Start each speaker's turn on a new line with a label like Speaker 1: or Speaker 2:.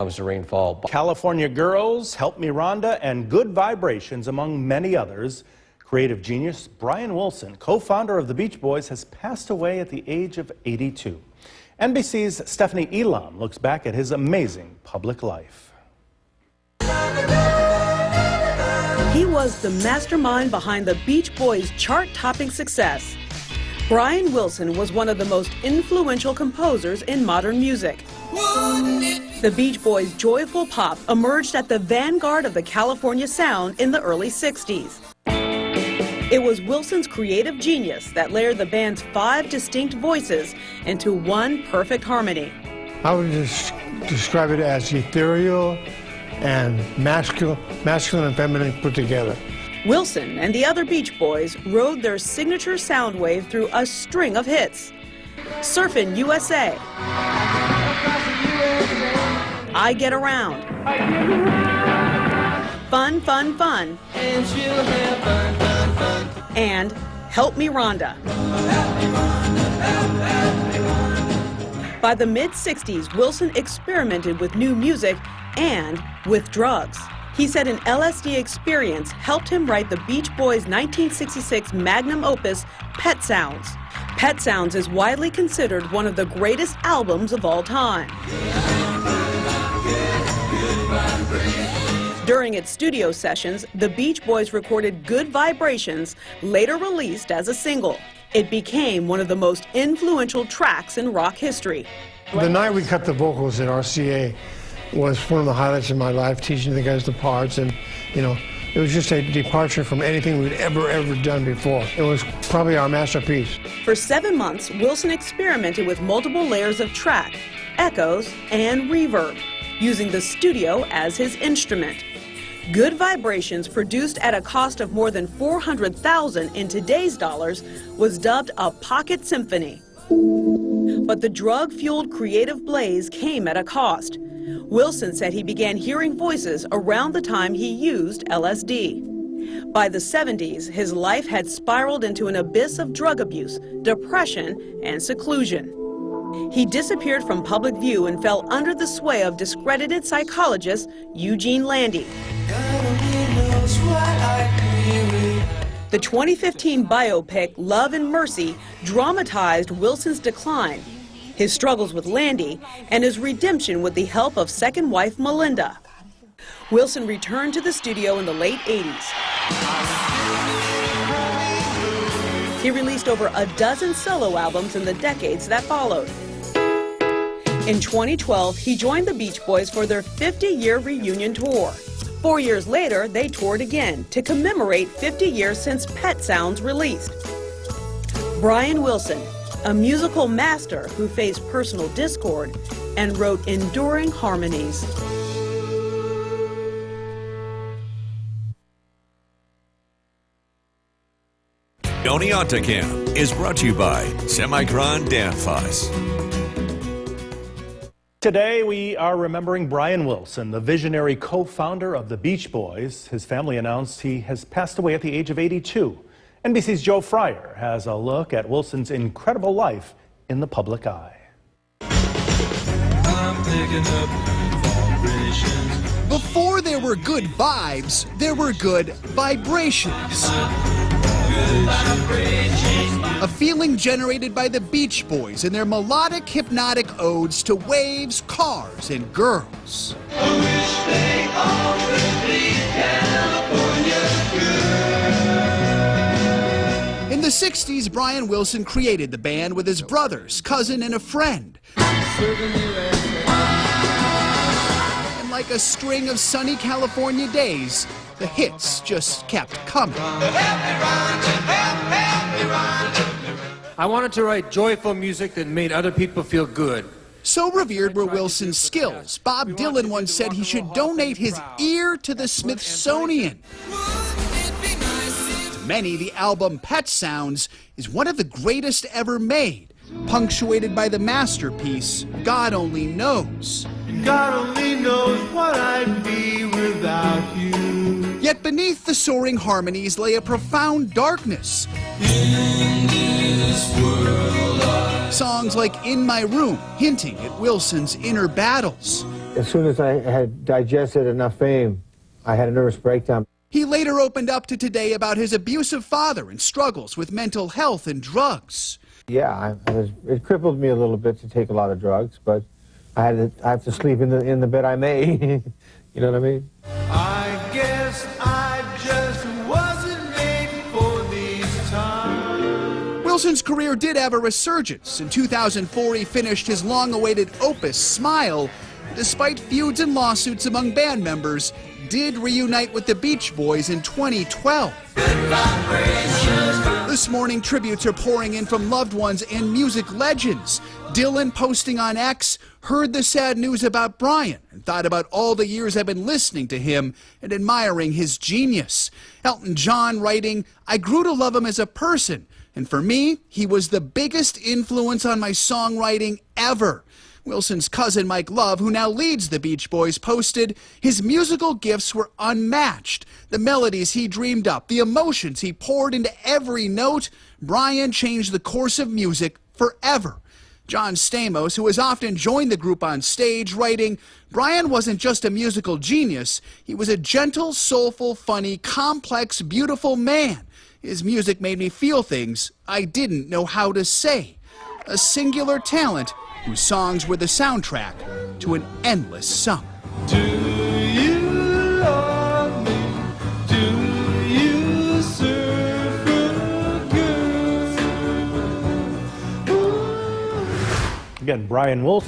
Speaker 1: Comes to rainfall.
Speaker 2: California Girls, Help Me Rhonda, and Good Vibrations, among many others. Creative genius Brian Wilson, co-founder of the Beach Boys, has passed away at the age of 82. NBC's Stephanie Elam looks back at his amazing public life.
Speaker 3: He was the mastermind behind the Beach Boys' chart-topping success. Brian Wilson was one of the most influential composers in modern music. The Beach Boys' joyful pop emerged at the vanguard of the California sound in the early 60s. It was Wilson's creative genius that layered the band's 5 distinct voices into one perfect harmony.
Speaker 4: I would just describe it as ethereal and masculine and feminine put together.
Speaker 3: Wilson and the other Beach Boys rode their signature sound wave through a string of hits. Surfin' USA, I Get Around, Fun, Fun, Fun, and Help Me Rhonda. By the mid-60s, Wilson experimented with new music and with drugs. He said an LSD experience helped him write the Beach Boys' 1966 magnum opus, Pet Sounds. Pet Sounds is widely considered one of the greatest albums of all time. During its studio sessions, the Beach Boys recorded Good Vibrations, later released as a single. It became one of the most influential tracks in rock history.
Speaker 4: The night we cut the vocals at RCA was one of the highlights of my life, teaching the guys the parts, and it was just a departure from anything we'd ever done before. It was probably our masterpiece.
Speaker 3: For 7 months, Wilson experimented with multiple layers of track, echoes, and reverb, using the studio as his instrument. Good Vibrations, produced at a cost of more than $400,000 in today's dollars, was dubbed a pocket symphony. But the drug-fueled creative blaze came at a cost. Wilson said he began hearing voices around the time he used LSD. By the 70s, his life had spiraled into an abyss of drug abuse, depression, and seclusion. He disappeared from public view and fell under the sway of discredited psychologist Eugene Landy. The 2015 biopic Love and Mercy dramatized Wilson's decline, his struggles with Landy, and his redemption with the help of second wife Melinda. Wilson returned to the studio in the late 80s. He released over a dozen solo albums in the decades that followed. In 2012, he joined the Beach Boys for their 50-year reunion tour. 4 years later, they toured again to commemorate 50 years since Pet Sounds released. Brian Wilson, a musical master who faced personal discord and wrote enduring harmonies.
Speaker 5: Oneonta is brought to you by Semicron Danfoss.
Speaker 2: Today, we are remembering Brian Wilson, the visionary co-founder of the Beach Boys. His family announced he has passed away at the age of 82. NBC's Joe Fryer has a look at Wilson's incredible life in the public eye.
Speaker 6: Before there were good vibes, there were good vibrations. A feeling generated by the Beach Boys in their melodic, hypnotic odes to waves, cars, and girls.
Speaker 7: I wish they all could be California good.
Speaker 6: In the 60s, Brian Wilson created the band with his brothers, cousin, and a friend. And like a string of sunny California days, the hits just kept coming.
Speaker 8: I wanted to write joyful music that made other people feel good.
Speaker 6: So revered were Wilson's skills, Bob Dylan once said he should donate his ear to the Smithsonian. To many, the album Pet Sounds is one of the greatest ever made, punctuated by the masterpiece, God Only Knows.
Speaker 7: God only knows what I'd be without you.
Speaker 6: Yet beneath the soaring harmonies lay a profound darkness.
Speaker 7: In this world
Speaker 6: Songs like In My Room, hinting at Wilson's inner battles.
Speaker 1: As soon as I had digested enough fame, I had a nervous breakdown.
Speaker 6: He later opened up to Today about his abusive father and struggles with mental health and drugs.
Speaker 1: Yeah, it crippled me a little bit to take a lot of drugs, but I have to sleep in the bed I made. You know what I mean?
Speaker 7: I guess I just wasn't made for these times.
Speaker 6: Wilson's career did have a resurgence. In 2004, he finished his long-awaited opus, Smile. Despite feuds and lawsuits among band members, did reunite with the Beach Boys in 2012. This morning, tributes are pouring in from loved ones and music legends. Dylan posting on X, heard the sad news about Briaan and thought about all the years I've been listening to him and admiring his genius. Elton John writing, I grew to love him as a person, and for me, he was the biggest influence on my songwriting ever. Wilson's cousin Mike Love, who now leads the Beach Boys, posted, his musical gifts were unmatched. The melodies he dreamed up, the emotions he poured into every note, Briaan changed the course of music forever. John Stamos, who has often joined the group on stage, writing, Briaan wasn't just a musical genius, he was a gentle, soulful, funny, complex, beautiful man. His music made me feel things I didn't know how to say. A singular talent whose songs were the soundtrack to an endless summer.
Speaker 7: Do you love me? Do you surf good?
Speaker 2: Again, Briaan Wilson.